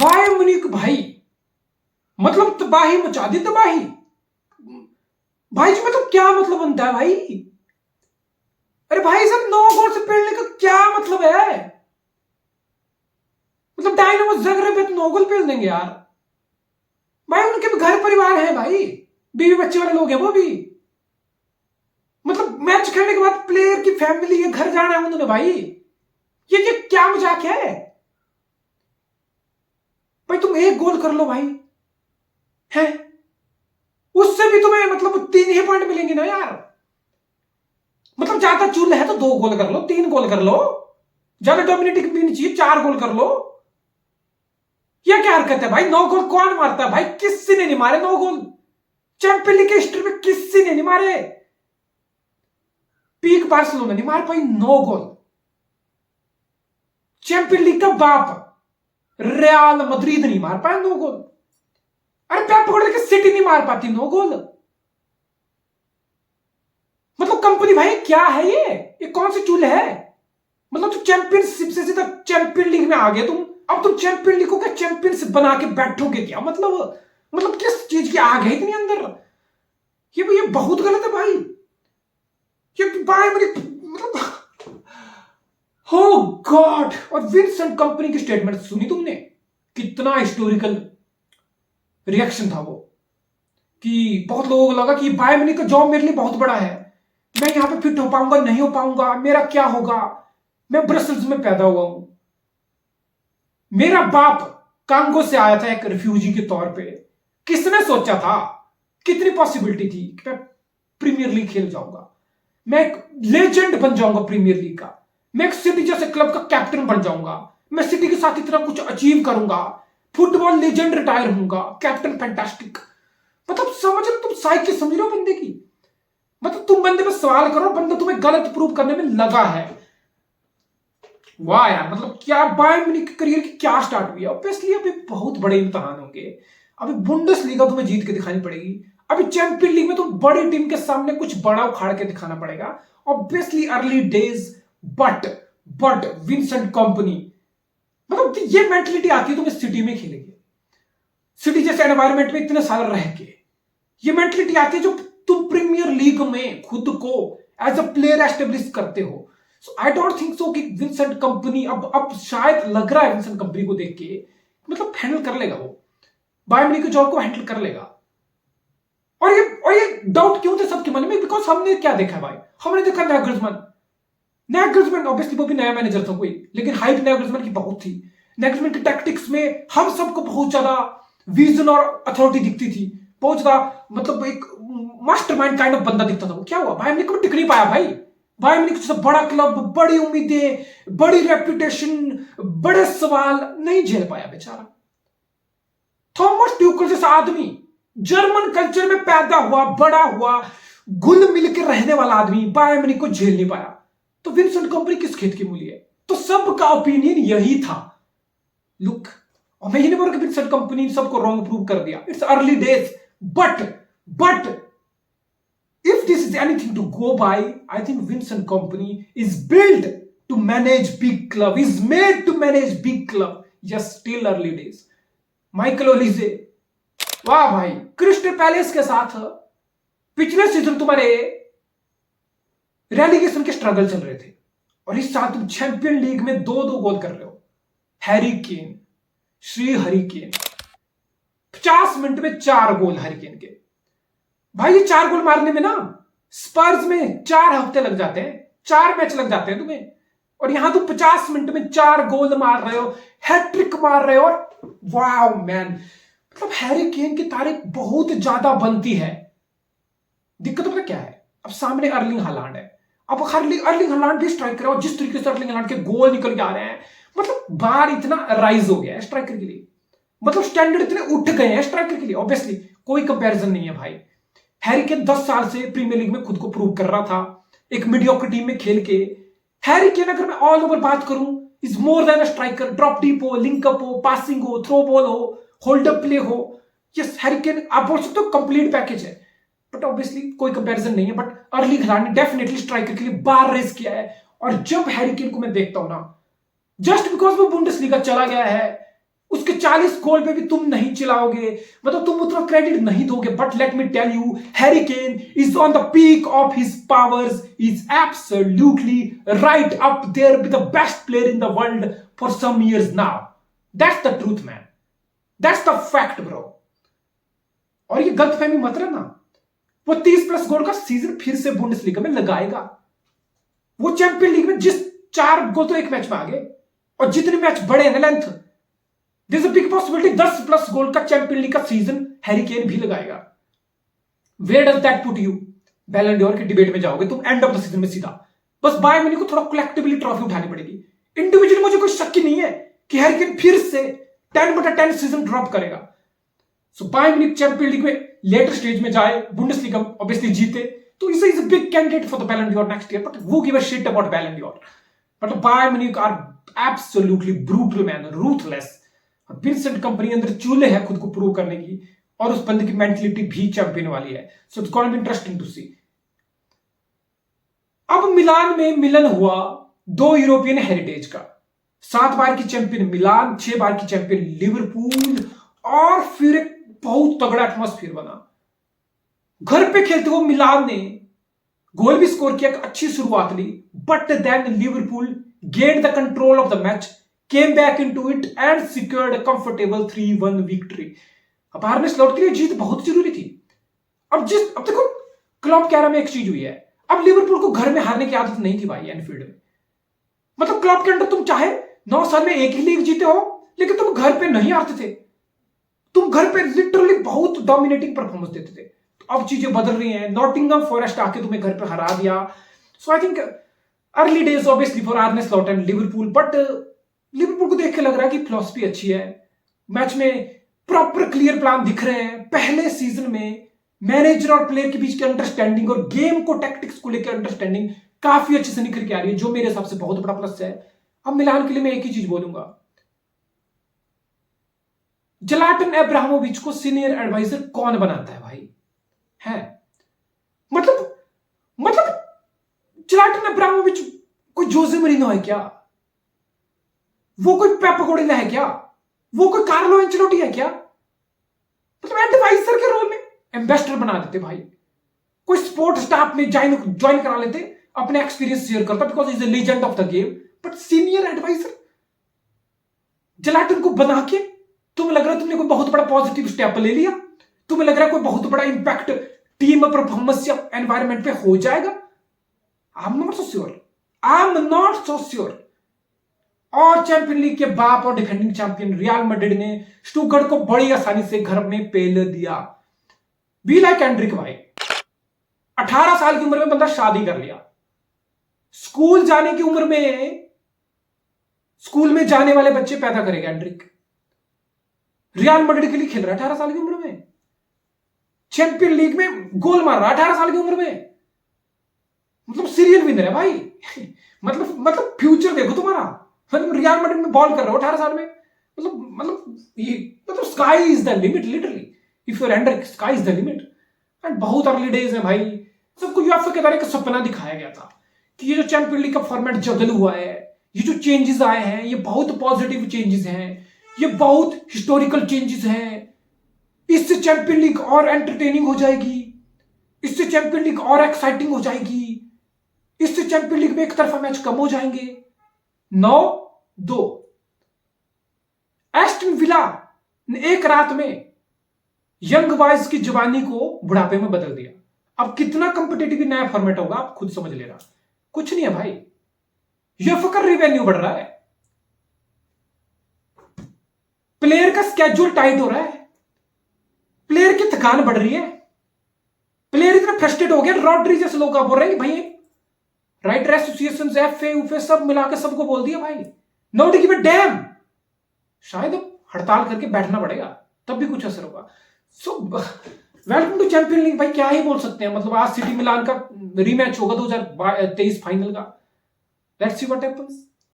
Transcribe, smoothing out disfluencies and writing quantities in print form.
Bayern Munich भाई, मतलब तबाही मचा दी, तबाही भाई जी। मतलब क्या मतलब बनता है भाई? अरे भाई साहब 9 गोल से पेलने का क्या मतलब है? मतलब डायनामो ज़ाग्रेब पे तो 9 गोल पेल देंगे यार भाई। उनके भी घर परिवार है भाई, बीवी बच्चे वाले लोग हैं वो भी। मतलब मैच खेलने के बाद प्लेयर की फैमिली के घर जाना है उन्होंने भाई। ये क्या मजाक है भाई? तुम 1 गोल कर लो भाई, है उससे भी तुम्हें मतलब 3 ही पॉइंट मिलेंगे ना यार। मतलब ज्यादा चूल है तो 2 गोल कर लो, 3 गोल कर लो, ज्यादा डोमिनेटिंग भी नहीं चाहिए, 4 गोल कर लो। यह क्या हरकत है भाई? 9 गोल कौन मारता है भाई? किसी ने नहीं मारे 9 गोल चैंपियन लीग के हिस्ट्री में, किसी ने नहीं मारे। पीक बार्सिलोना नहीं मार पाई 9 गोल। चैंपियन लीग का बाप रियल मद्रिद नहीं मार पाया 9 गोल। अरे पेप गार्डियोला की सिटी नहीं मार पाती 9 गोल। मतलब कंपनी भाई क्या है ये कौन सी चूल है? मतलब तुम चैंपियनशिप से सीधा चैंपियन लीग में आ गए तुम। अब तुम चैंपियन लीग को क्या चैंपियनशिप बना के बैठोगे क्या? मतलब किस चीज की आग है इतनी अंदर? ये बहुत गलत है भाई। ये बायर्न म्यूनिख मतलब हो गॉड। और विंसेंट कंपनी की स्टेटमेंट सुनी तुमने? कितना हिस्टोरिकल रिएक्शन था वो, कि बहुत लोगों को लगा कि बायर्न म्यूनिख का जॉब मेरे लिए बहुत बड़ा है, मैं यहां पे फिट हो पाऊंगा नहीं हो पाऊंगा, मेरा क्या होगा, मैं ब्रसल्स में पैदा हुआ हूं, मेरा बाप कांगो से आया था एक रिफ्यूजी के तौर पे। किसने सोचा था? कितनी पॉसिबिलिटी थी कि मैं प्रीमियर लीग खेल जाऊंगा, मैं एक लेजेंड बन जाऊंगा प्रीमियर लीग का, मैं एक सिटी जैसे क्लब का कैप्टन बन जाऊंगा, मैं सिटी के साथ इतना कुछ अचीव करूंगा, फुटबॉल लेजेंड रिटायर होऊंगा, कैप्टन फैंटास्टिक। मतलब समझ रहे हो तुम? साइकिल समझ रहे हो बंदे की? मतलब तुम बंदे पे सवाल करो, बंदा तुम्हें गलत प्रूव करने में लगा है। वाह यार, मतलब क्या बायर्न म्यूनिख करियर की क्या स्टार्ट हुई है। ऑब्वियसली अभी बहुत बड़े इम्तिहान होंगे। अभी बुंडेसलीगा तुम्हें जीत के दिखानी पड़ेगी, अभी चैंपियन लीग में तुम बड़ी टीम के सामने कुछ बड़ा उखाड़ के दिखाना पड़ेगा। Obviously early days, but but Vincent company, मतलब ये मेंटलिटी आती है तुम्हें सिटी में खेलेंगे, सिटी जैसे एनवायरमेंट में इतने साल रह के, ये मेंटलिटी आती है जो तुम प्रीमियर लीग में खुद को एज अ प्लेयर एस्टेब्लिश करते हो। सो आई डोंट थिंक सो कि विंसेंट कंपनी अब शायद लग रहा है विंसेंट कंपनी को देख के मतलब हैंडल कर लेगा, वो बायर्न म्यूनिख के जॉब को हैंडल कर लेगा। और ये डाउट क्यों थे सबके मन में? बिकॉज हमने क्या देखा है भाई? हमने देखा नैगल्समैन ऑब्वियसली वो भी नया मैनेजर था कोई, लेकिन हाइप नैगल्समैन की बहुत थी। नैगल्समैन की टैक्टिक्स में हम सबको बहुत ज्यादा विजन और अथॉरिटी दिखती थी, बहुत ज्यादा मतलब एक मास्टरमाइंड काइंड ऑफ बंदा दिखता था वो। क्या हुआ? बायर्न म्यूनिख को टिक नहीं पाया भाई। बायर्न म्यूनिख जैसा बड़ा क्लब, बड़ी उम्मीदें, बड़ी रेपुटेशन, बड़े सवाल नहीं झेल पाया बेचारा। थॉमस ट्यूकल जैसा आदमी, जर्मन कल्चर में पैदा हुआ, बड़ा हुआ, घुल मिल के रहने वाला आदमी बायर्न म्यूनिख को झेल नहीं पाया, तो विंसेंट कंपनी किस खेत की मूली है? तो सबका ओपिनियन यही था। लुक, और मैं ये नहीं बोल रहा कि विंसेंट कंपनी सबको रॉन्ग प्रूव कर दिया, it's early days, but if this is anything to go by, I think Vincent Company is built to manage big club, is made to manage big club. Yes, still early days. Michael Olise, वाह भाई, crystal palace के साथ पिछले season तुम्हारे relegation के struggle चल रहे थे, और इस साल तुम चैंपियन लीग में 2-2 गोल कर रहे हो। हैरी केन, श्री हरी केन, 50 मिनट में 4 गोल हैरी केन के। भाई ये 4 गोल मारने में ना स्पर्स में 4 हफ्ते लग जाते हैं, 4 मैच लग जाते हैं तुम्हें, और यहां तुम 50 मिनट में 4 गोल मार रहे हो, हैट्रिक मार रहे हो। और वाओ मैन, मतलब हैरी केन की तारीफ बहुत ज्यादा बनती है। दिक्कत पता क्या है? अब सामने अर्लिंग हालांड है, अब अर्लिंग हालांड भी स्ट्राइकर है, और जिस तरीके से अर्लिंग हालांड के गोल निकल के आ रहे हैं, मतलब बार इतना राइज हो गया है स्ट्राइकर के लिए, मतलब स्टैंडर्ड इतने उठ गए हैं स्ट्राइकर के लिए। ऑब्वियसली कोई कंपैरिजन नहीं है भाई। हैरी केन 10 साल से प्रीमियर लीग में खुद को प्रूव कर रहा था, एक मीडियोकर टीम में खेल के। हैरी केन अगर मैं ऑल ओवर बात करूं, is more than a striker. Drop deep हो, लिंक अप हो, पासिंग हो, थ्रो बॉल हो, होल्ड अप प्ले हो, यस हैरी केन आप बोल सकते हो कंप्लीट पैकेज है। बट ऑब्वियसली कोई कंपैरिजन नहीं है। बट अर्ली हालांड ने डेफिनेटली स्ट्राइकर के लिए बार रेस किया है। और जब हैरी केन को मैं देखता हूं ना, जस्ट बिकॉज वो बुंडेसलीगा चला गया है, उसके 40 गोल पे भी तुम नहीं चिल्लाओगे, मतलब तुम उतना क्रेडिट नहीं दोगे। But let me tell you, Harry Kane is on the peak of his powers, is absolutely right up there with the best player in the world for some years now. That's the truth man, that's the fact bro. और ये गलतफहमी मत रहना, वो 30+ गोल का season फिर से Bundesliga में लगाएगा। वो चैंपियन लीग में जिस 4 गोल तो एक मैच में आ गए, और जितने मैच बड़े हैं length, there is a big possibility 10+ goal का चैंपियन लीग का सीजन हैरी केन भी लगाएगा। Where does that put you? Ballon d'Or के डिबेट में जाओगे तुम एंड ऑफ द सीजन में सीधा। बस बायर्न म्यूनिख को थोड़ा कलेक्टिवली ट्रॉफी उठानी पड़ेगी। इंडिविजुअली मुझे कोई शक ही नहीं है कि हैरी केन फिर से 10/10 सीजन ड्रॉप करेगा। So Bayern Munich champion league में लेटर स्टेज में जाए, बुंडेसलीगा ऑब्वियसली जीते, तो is a big candidate for the Ballon d'Or next year. But वो give a shit about Ballon d'Or. But Bayern Munich are absolutely brutal man, ruthless. और Vincent Kompany अंदर चूल्हे है खुद को प्रूव करने की, और उस बंदे की मेंटलिटी भी चैंपियन वाली है। So it's gonna be interesting to see. अब मिलान में मिलन हुआ 2 यूरोपियन हेरिटेज का, 7 बार की चैंपियन मिलान, 6 बार की चैंपियन लिवरपूल, और फिर एक बहुत तगड़ा एटमॉस्फेयर बना। घर पे खेलते हुए मिलान ने गोल भी स्कोर किया, अच्छी शुरुआत ली, but then Liverpool gained the control of the match, came back into it and secured a comfortable 3-1 victory. अब आर्ने स्लॉट के लिए जीत बहुत जरूरी थी। अब देखो, क्लब कैरा में एक चीज हुई है, अब लिवरपूल को घर में हारने की आदत नहीं थी भाई एनफील्ड में। मतलब क्लब के अंदर तुम चाहे 9 साल में एक ही लीग जीते हो, लेकिन तुम घर पे नहीं हारते थे। तुम घर पे लिटरली बहुत डोमिनेटिंग परफॉर्मेंस देते थे। तो अब चीजें बदल रही हैं। नॉटिंघम फॉरेस्ट आके तुम्हें घर पे हरा दिया। So I think early days obviously for Arne Slot and Liverpool, but Liverpool को देख के लग रहा है कि फिलॉसफी अच्छी है। मैच में प्रॉपर क्लियर प्लान दिख रहे हैं। पहले सीजन में मैनेजर और प्लेयर के बीच की अंडरस्टैंडिंग और गेम को टैक्टिक्स को लेकर अंडरस्टैंडिंग काफी अच्छे से निखर के आ रही है, जो मेरे हिसाब से बहुत बड़ा प्लस है। अब मिलान के लिए मैं एक ही चीज बोलूंगा, ज़लाटन इब्राहिमोविच को सीनियर एडवाइजर कौन बनाता है भाई? है मतलब ज़लाटन इब्राहिमोविच कोई जोसे मरीनो है क्या? वो कोई पेप गुर्डियोला है क्या? वो कोई कार्लो एंचेलोटी है क्या? मतलब एडवाइजर के रोल में एम्बेसडर बना देते भाई। कोई स्पोर्ट स्टाफ में ज्वाइन करा लेते, अपने एक्सपीरियंस शेयर करता, because is a legend of the game. But senior advisor Zlatan को बना के तुम्हें लग रहा है तुमने कोई बहुत बड़ा पॉजिटिव स्टेप ले लिया? तुम्हें लग रहा है कोई बहुत बड़ा इंपैक्ट टीम परफॉर्मेंस या एनवायरमेंट पे हो जाएगा? I am not so sure. और चैंपियन लीग के बाप और डिफेंडिंग चैंपियन रियल मैड्रिड ने स्टुटगार्ट को बड़ी आसानी से घर में पेल दिया। बी लाइक एंड्रिक भाई, 18 साल की उम्र में बंदा शादी कर लिया। स्कूल जाने की उम्र में स्कूल में जाने वाले बच्चे पैदा करेगा एंड्रिक। रियल मैड्रिड के लिए खेल रहा है 18 साल की उम्र में। चैंपियन लीग में गोल मार रहा है 18 साल की उम्र में। मतलब सीरियल विनर है भाई। मतलब फ्यूचर देखो तुम्हारा। मतलब रियल मैड्रिड में बॉल कर रहे हो 18 साल में। मतलब sky is the limit literally. If you are Endrick, sky is the limit. And बहुत अर्ली डेज है भाई। सबको यूएफए के द्वारा एक सपना दिखाया गया था कि ये जो चैंपियन लीग का फॉर्मेट जगल हुआ है, ये जो चेंजेस आए हैं, ये बहुत पॉजिटिव चेंजेस हैं, ये बहुत हिस्टोरिकल चेंजेस हैं। इससे चैंपियन लीग और एंटरटेनिंग हो जाएगी, इससे चैंपियन लीग और एक्साइटिंग हो जाएगी, इससे चैंपियन लीग में एक तरफा मैच कम हो जाएंगे। 9-2 एस्टन विला ने एक रात में यंग बॉयज की जवानी को बुढ़ापे में बदल दिया। अब कितना कंपिटेटिव नया फॉर्मेट होगा आप खुद समझ लेना। कुछ नहीं है भाई, यूएफए का रेवेन्यू बढ़ रहा है, प्लेयर का स्केड्यूल टाइट हो रहा है, प्लेयर की थकान बढ़ रही है, प्लेयर इतना फ्रस्ट्रेट हो गया। रॉड्री जैसे लोग बोल रहे हैं भाई, राइटर एसोसिएशन, एफए उफे सब मिला के सबको बोल दिया भाई नोट गिव अ डैम। शायद अब हड़ताल करके बैठना पड़ेगा, तब भी कुछ असर होगा। So welcome to champion league भाई, क्या ही बोल सकते हैं। मतलब आज सिटी मिलान का रीमैच होगा 2023 फाइनल का। Let's see what happens.